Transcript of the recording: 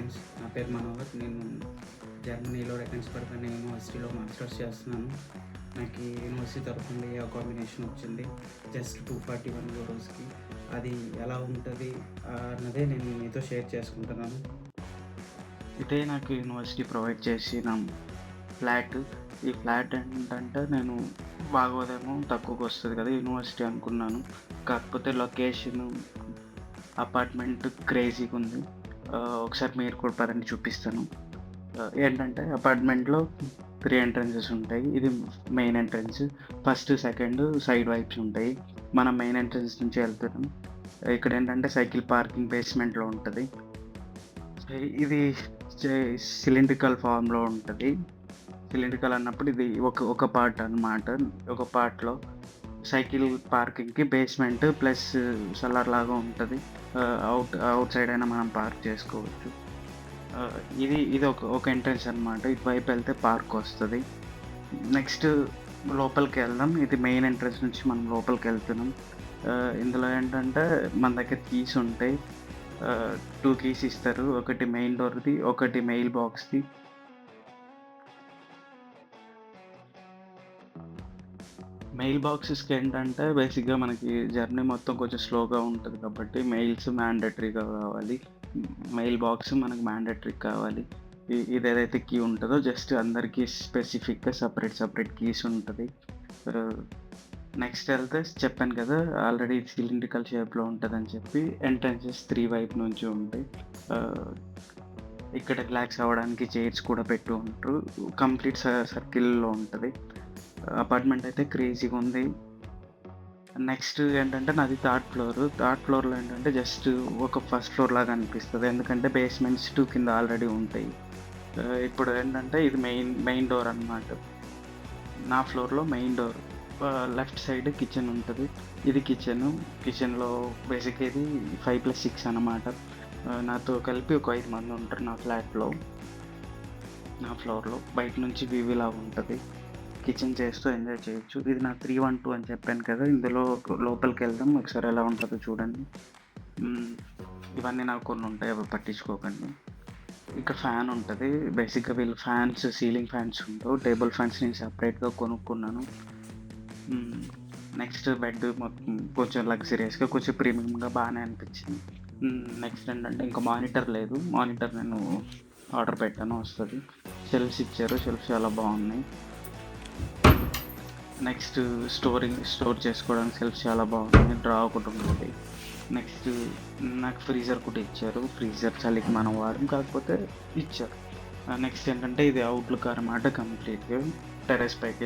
Friends, నా పేరు మనోహర్. నేను జర్మనీలో రేగన్స్బర్గ్ అనే యూనివర్సిటీలో మాస్టర్స్ చేస్తున్నాను. నాకు ఈ యూనివర్సిటీ తరఫు నుండి అకామిడేషన్ వచ్చింది జస్ట్ 241 యూరోస్కి. అది ఎలా ఉంటుంది అన్నదే నేను మీతో షేర్ చేసుకుంటున్నాను. ఇదే నాకు యూనివర్సిటీ ప్రొవైడ్ చేసిన ఫ్లాట్. ఈ ఫ్లాట్ ఏంటంటే నేను బాగోదేమో తక్కువకి వస్తుంది కదా యూనివర్సిటీ అనుకున్నాను. కాకపోతే లొకేషను అపార్ట్మెంట్ క్రేజీగా ఉంది. ఒకసారి మీరు కూడా పదండి చూపిస్తాను. ఏంటంటే అపార్ట్మెంట్లో 3 ఎంట్రన్సెస్ ఉంటాయి. ఇది main entrance. First, second side wipes ఉంటాయి. మనం మెయిన్ ఎంట్రన్స్ నుంచి వెళ్తున్నాం. ఇక్కడ ఏంటంటే సైకిల్ పార్కింగ్ బేస్మెంట్లో ఉంటుంది. ఇది సిలిండ్రికల్ ఫామ్లో ఉంటుంది. సిలిండ్రికల్ అన్నప్పుడు ఇది ఒక పార్ట్ అన్నమాట. ఒక పార్ట్లో సైకిల్ పార్కింగ్కి బేస్మెంట్ ప్లస్ సెల్లర్ లాగా ఉంటుంది. అవుట్ సైడ్ అయినా మనం పార్క్ చేసుకోవచ్చు. ఇది ఒక ఎంట్రన్స్ అనమాట. ఇటువైపు వెళ్తే పార్క్ వస్తుంది. నెక్స్ట్ లోపలికి వెళ్దాం. ఇది మెయిన్ ఎంట్రన్స్ నుంచి మనం లోపలికి వెళ్తున్నాం. ఇందులో ఏంటంటే మన దగ్గర కీస్ ఉంటాయి. 2 కీస్ ఇస్తారు. ఒకటి మెయిన్ డోర్ది, ఒకటి మెయిల్ బాక్స్ది. మెయిల్ బాక్సెస్కి ఏంటంటే బేసిక్గా మనకి జర్నీ మొత్తం కొంచెం స్లోగా ఉంటుంది కాబట్టి మెయిల్స్ మ్యాండటరీగా కావాలి. మెయిల్ బాక్స్ మనకు మ్యాండటరీ కావాలి. ఇది ఏదైతే కీ ఉంటుందో జస్ట్ అందరికీ స్పెసిఫిక్గా సపరేట్ కీస్ ఉంటుంది. నెక్స్ట్ వెళ్తే చెప్పాను కదా ఆల్రెడీ సిలిండ్రికల్ షేప్లో ఉంటుందని చెప్పి ఎంట్రన్సెస్ 3 వైపు నుంచి ఉంటాయి. ఇక్కడ రిలాక్స్ అవ్వడానికి చైర్స్ కూడా పెట్టి ఉంటారు. కంప్లీట్ సర్కిల్లో ఉంటుంది. అపార్ట్మెంట్ అయితే క్రేజీగా ఉంది. నెక్స్ట్ ఏంటంటే నాది థర్డ్ ఫ్లోర్లో ఏంటంటే జస్ట్ ఒక ఫస్ట్ ఫ్లోర్ లాగా అనిపిస్తుంది. ఎందుకంటే బేస్మెంట్స్ 2 కింద ఆల్రెడీ ఉంటాయి. ఇప్పుడు ఏంటంటే ఇది మెయిన్ డోర్ అన్నమాట. నా ఫ్లోర్లో main door. Left side kitchen ఉంటుంది. ఇది కిచెన్లో బేసిక్ ఇది 5+6 అన్నమాట. నాతో కలిపి ఒక 5 మంది ఉంటారు నా ఫ్లాట్లో. నా ఫ్లోర్లో బయట నుంచి వ్యూ ఇలా ఉంటుంది. కిచెన్ చేస్తూ ఎంజాయ్ చేయొచ్చు. ఇది నా 312 అని చెప్పాను కదా. ఇందులో లోపలికి వెళ్దాం, ఒకసారి ఎలా ఉంటుందో చూడండి. ఇవన్నీ నాకు కొన్ని ఉంటాయి, అవి పట్టించుకోకండి. ఇక్కడ ఫ్యాన్ ఉంటుంది. బేసిక్గా వీళ్ళు సీలింగ్ ఫ్యాన్స్ ఉండవు. టేబుల్ ఫ్యాన్స్ నేను సపరేట్గా కొనుక్కున్నాను. నెక్స్ట్ బెడ్ మొత్తం కొంచెం లగ్జరియస్గా, కొంచెం ప్రీమియంగా బాగానే అనిపించింది. నెక్స్ట్ ఏంటంటే ఇంకా మానిటర్ లేదు. మానిటర్ నేను ఆర్డర్ పెట్టాను, వస్తుంది. షెల్ఫ్స్ ఇచ్చారు. షెల్ఫ్స్ చాలా బాగున్నాయి. నెక్స్ట్ స్టోర్ చేసుకోవడానికి షెల్ఫ్స్ చాలా బాగున్నాయి. డ్రా ఒకటి ఉంటుంది. నెక్స్ట్ నాకు ఫ్రీజర్ కూడా ఇచ్చారు. ఫ్రీజర్ చలికి మనం వాడడం, కాకపోతే ఇచ్చారు. నెక్స్ట్ ఏంటంటే ఇది అవుట్లుక్ అన్నమాట. కంప్లీట్గా టెర్రస్ పైకి